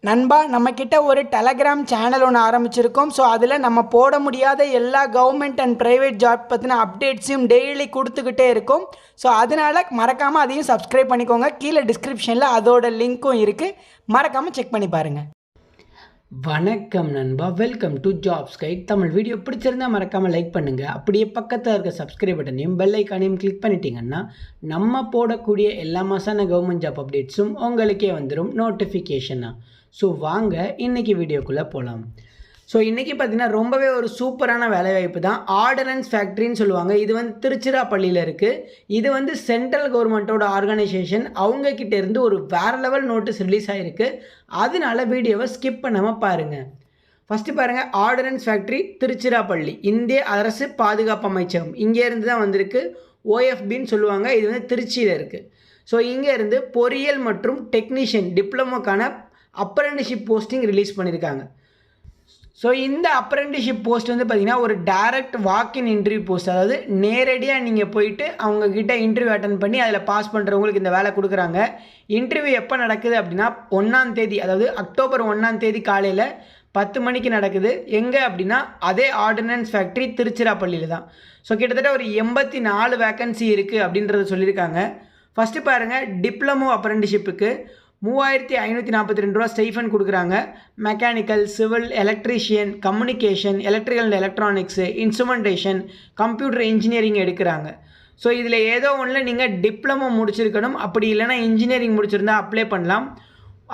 நண்பா, நம்மக்கிட்ட ஒரு டெலகிராம் சேனல் ஒன்று ஆரம்பிச்சிருக்கோம். ஸோ அதில் நம்ம போட முடியாத எல்லா கவர்மெண்ட் அண்ட் ப்ரைவேட் ஜாப் பற்றின அப்டேட்ஸையும் டெய்லி கொடுத்துக்கிட்டே இருக்கோம். ஸோ அதனால் மறக்காமல் அதையும் சப்ஸ்கிரைப் பண்ணிக்கோங்க. கீழே டிஸ்கிரிப்ஷனில் அதோட லிங்க்கும் இருக்குது, மறக்காமல் செக் பண்ணி பாருங்கள். வணக்கம் நண்பா, welcome to jobs guide Tamil. Video பிடிச்சிருந்தா மறக்காமல் லைக் பண்ணுங்கள். அப்படியே பக்கத்தில் இருக்க சப்ஸ்கிரைப் பட்டனையும் பெல் ஐக்கானையும் கிளிக் பண்ணிட்டீங்கன்னா நம்ம போடக்கூடிய எல்லா மாசான கவர்மெண்ட் ஜாப் அப்டேட்ஸும் உங்களுக்கே வந்துடும் நோட்டிஃபிகேஷனாக. ஸோ வாங்க இன்றைக்கி வீடியோக்குள்ளே போகலாம். ஸோ இன்றைக்கி பார்த்திங்கன்னா ரொம்பவே ஒரு சூப்பரான வேலைவாய்ப்பு தான். ஆர்டனன்ஸ் ஃபேக்ட்ரின்னு சொல்லுவாங்க. இது வந்து திருச்சிராப்பள்ளியில் இருக்குது. இது வந்து சென்ட்ரல் கவர்மெண்ட்டோட ஆர்கனைசேஷன். அவங்கக்கிட்ட இருந்து ஒரு வேறு லெவல் நோட்டீஸ் ரிலீஸ் ஆகிருக்கு. அதனால வீடியோவை ஸ்கிப் பண்ணாமல் பாருங்கள். ஃபஸ்ட்டு பாருங்கள், ஆர்டனன்ஸ் ஃபேக்ட்ரி திருச்சிராப்பள்ளி, இந்திய அரசு பாதுகாப்பு அமைச்சகம், இங்கேருந்து தான் வந்திருக்கு. ஓஎஃபின்னு சொல்லுவாங்க. இது வந்து திருச்சியில் இருக்குது. ஸோ இங்கேருந்து பொறியியல் மற்றும் டெக்னீஷியன் டிப்ளமோக்கான அப்ரெண்டிஷிப் போஸ்டிங் ரிலீஸ் பண்ணியிருக்காங்க. ஸோ இந்த அப்ரெண்டிஷிப் போஸ்ட் வந்து பார்த்திங்கன்னா ஒரு டைரக்ட் வாக்கின் இன்டர்வியூ போஸ்ட். அதாவது நேரடியாக நீங்கள் போயிட்டு அவங்கக்கிட்ட இன்டர்வியூ அட்டன் பண்ணி அதில் பாஸ் பண்ணுறவங்களுக்கு இந்த வேலை கொடுக்குறாங்க. இன்டர்வியூ எப்போ நடக்குது அப்படின்னா 1ஆம் தேதி, அதாவது அக்டோபர் 1ஆம் தேதி காலையில் 10 மணிக்கு நடக்குது. எங்கே அப்படின்னா அதே ஆர்டினன்ஸ் ஃபேக்ட்ரி திருச்சிராப்பள்ளியில் தான். ஸோ கிட்டத்தட்ட ஒரு 84 வேக்கன்சி இருக்குது அப்படின்றத சொல்லியிருக்காங்க. ஃபஸ்ட்டு பாருங்கள், டிப்ளமோ அப்ரெண்டிஷிப்புக்கு 3542 ரூபா ஸ்டைஃபன் கொடுக்குறாங்க. Mechanical, civil, electrician, communication, electrical and electronics, instrumentation, computer engineering எடுக்கிறாங்க. ஸோ இதில் ஏதோ ஒன்றில் நீங்கள் டிப்ளமோ முடிச்சிருக்கணும். அப்படி இல்லைனா இன்ஜினியரிங் முடிச்சிருந்தால் அப்ளை பண்ணலாம்.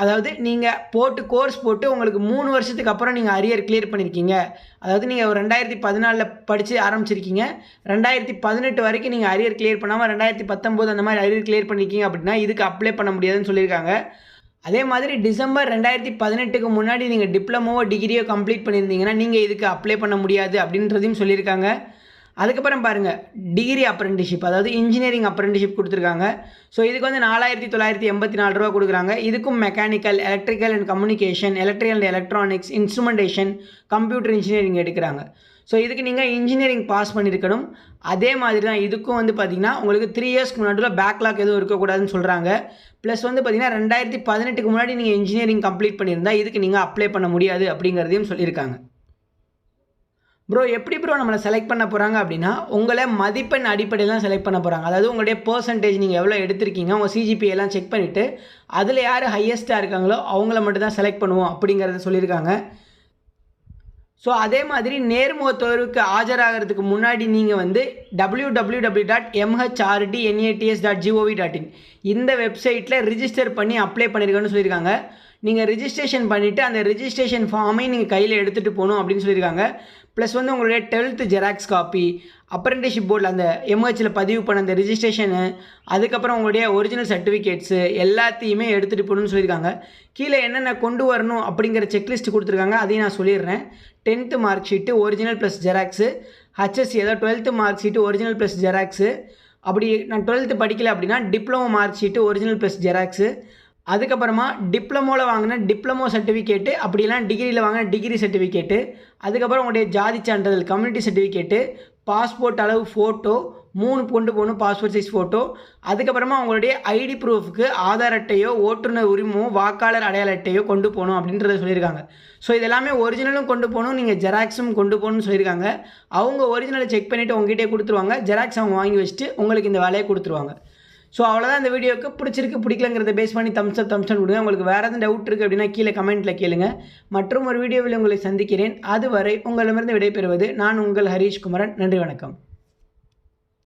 அதாவது நீங்கள் கோர்ஸ் போட்டு உங்களுக்கு 3 வருஷத்துக்கு அப்புறம் நீங்கள் அரியர் கிளியர் பண்ணியிருக்கீங்க. அதாவது நீங்கள் ஒரு 2014 படித்து ஆரம்பிச்சிருக்கீங்க, 2018 வரைக்கும் நீங்கள் அரியர் கிளியர் பண்ணாமல் 2019 அந்த மாதிரி அரியர் கிளியர் பண்ணியிருக்கீங்க அப்படின்னா இதுக்கு அப்ளை பண்ண முடியாதுன்னு சொல்லியிருக்காங்க. அதே மாதிரி டிசம்பர் 2018க்கு முன்னாடி நீங்கள் டிப்ளமோவோ டிகிரியோ கம்ப்ளீட் பண்ணியிருந்தீங்கன்னா நீங்கள் இதுக்கு அப்ளை பண்ண முடியாது அப்படின்றதையும் சொல்லியிருக்காங்க. அதுக்கப்புறம் பாருங்கள், டிகிரி அப்ரெண்டிஷிப், அதாவது இன்ஜினியரிங் அப்ரெண்டிஷிப் கொடுத்துருக்காங்க. ஸோ இதுக்கு வந்து 4984 ரூபா கொடுக்குறாங்க. இதுக்கும் mechanical, electrical and communication, electrical and electronics, instrumentation, computer engineering எடுக்கிறாங்க. ஸோ இதுக்கு நீங்கள் இன்ஜினியரிங் பாஸ் பண்ணியிருக்கணும். அதே மாதிரி தான் இதுக்கும் வந்து பார்த்திங்கன்னா உங்களுக்கு 3 இயர்ஸ்க்கு முன்னாடி பேக்லாக் எதுவும் இருக்கக்கூடாதுன்னு சொல்கிறாங்க. ப்ளஸ் வந்து பார்த்திங்கன்னா 2018க்கு முன்னாடி நீங்கள் இன்ஜினியரிங் கம்ப்ளீட் பண்ணியிருந்தால் இதுக்கு நீங்கள் அப்ளை பண்ண முடியாது அப்படிங்கிறதையும் சொல்லியிருக்காங்க. ப்ரோ, எப்படி ப்ரோ நம்மளை செலக்ட் பண்ண போகிறாங்க அப்படின்னா உங்களை மதிப்பெண் அடிப்படையில் தான் செலக்ட் பண்ண போகிறாங்க. அதாவது உங்களுடைய பர்சன்டேஜ் நீங்கள் எவ்வளோ எடுத்திருக்கீங்க, உங்கள் சிஜிபிஏ எல்லாம் செக் பண்ணிவிட்டு அதில் யார் ஹையஸ்ட்டாக இருக்காங்களோ அவங்கள மட்டும் தான் செலக்ட் பண்ணுவோம் அப்படிங்கிறத சொல்லியிருக்காங்க. ஸோ அதே மாதிரி நேர்முக தேர்வுக்கு ஆஜராகிறதுக்கு முன்னாடி நீங்கள் வந்து www.mhrDnats.gov.in இந்த வெப்சைட்டில் ரிஜிஸ்டர் பண்ணி அப்ளை பண்ணியிருக்கேன்னு சொல்லியிருக்காங்க. நீங்கள் ரிஜிஸ்ட்ரேஷன் பண்ணிவிட்டு அந்த ரிஜிஸ்ட்ரேஷன் ஃபார்மையும் நீங்கள் கையில் எடுத்துகிட்டு போகணும் அப்படின்னு சொல்லியிருக்காங்க. ப்ளஸ் வந்து உங்களுடைய 12th ஜெராக்ஸ் காப்பி, அப்ரெண்டிஷிப் போர்டில் அந்த எம்ஹெச்சில் பதிவு பண்ண அந்த ரிஜிஸ்ட்ரேஷனு, அதுக்கப்புறம் உங்களுடைய ஒரிஜினல் சர்டிஃபிகேட்ஸு எல்லாத்தையுமே எடுத்துகிட்டு போகணும்னு சொல்லியிருக்காங்க. கீழே என்னென்ன கொண்டு வரணும் அப்படிங்கிற செக்லிஸ்ட் கொடுத்துருக்காங்க, அதையும் நான் சொல்லிடுறேன். 10th mark sheet original plus xerox, HSC அதாவது 12th mark sheet original plus xerox, அப்படி நான் 12th படிக்கல அப்படின்னா diploma mark sheet original plus xerox, அதுக்கப்புறமா டிப்ளமோவில் வாங்கின டிப்ளமோ சர்டிஃபிகேட்டு, அப்படிலாம் டிகிரியில் வாங்கின டிகிரி சர்டிஃபிகேட்டு, அதுக்கப்புறம் உங்களுடைய ஜாதி சான்றிதழ் கம்யூனிட்டி சர்டிஃபிகேட்டு, பாஸ்போர்ட் அளவு ஃபோட்டோ 3 கொண்டு போகணும், பாஸ்போர்ட் சைஸ் ஃபோட்டோ, அதுக்கப்புறமா உங்களுடைய ஐடி ப்ரூஃபுக்கு ஆதார் அட்டையோ, ஓட்டுநர் உரிமமோ, வாக்காளர் அடையாள அட்டையோ கொண்டு போகணும் அப்படின்றத சொல்லியிருக்காங்க. ஸோ இதெல்லாமே ஒரிஜினலும் கொண்டு போகணும், நீங்கள் ஜெராக்ஸும் கொண்டு போகணும்னு சொல்லியிருக்காங்க. அவங்க ஒரிஜினலை செக் பண்ணிவிட்டு உங்ககிட்டே கொடுத்துருவாங்க, ஜெராக்ஸ் அவங்க வாங்கி வச்சுட்டு உங்களுக்கு இந்த வேலையை கொடுத்துருவாங்க. ஸோ அவ்வளோதான் இந்த வீடியோக்கு. பிடிச்சிருக்கு பிடிக்கலங்கிறத பேஸ் பண்ணி தம்ஸ் அப் கொடுங்க. உங்களுக்கு வேறு எதுவும் டவுட் இருக்குது அப்படின்னா கீழே கமெண்ட்டில் கேளுங்க. மற்றும் ஒரு வீடியோவில் உங்களை சந்திக்கிறேன். அதுவரை உங்களிடமிருந்து விடைபெறுவது நான் உங்கள் ஹரீஷ் குமரன். நன்றி, வணக்கம்.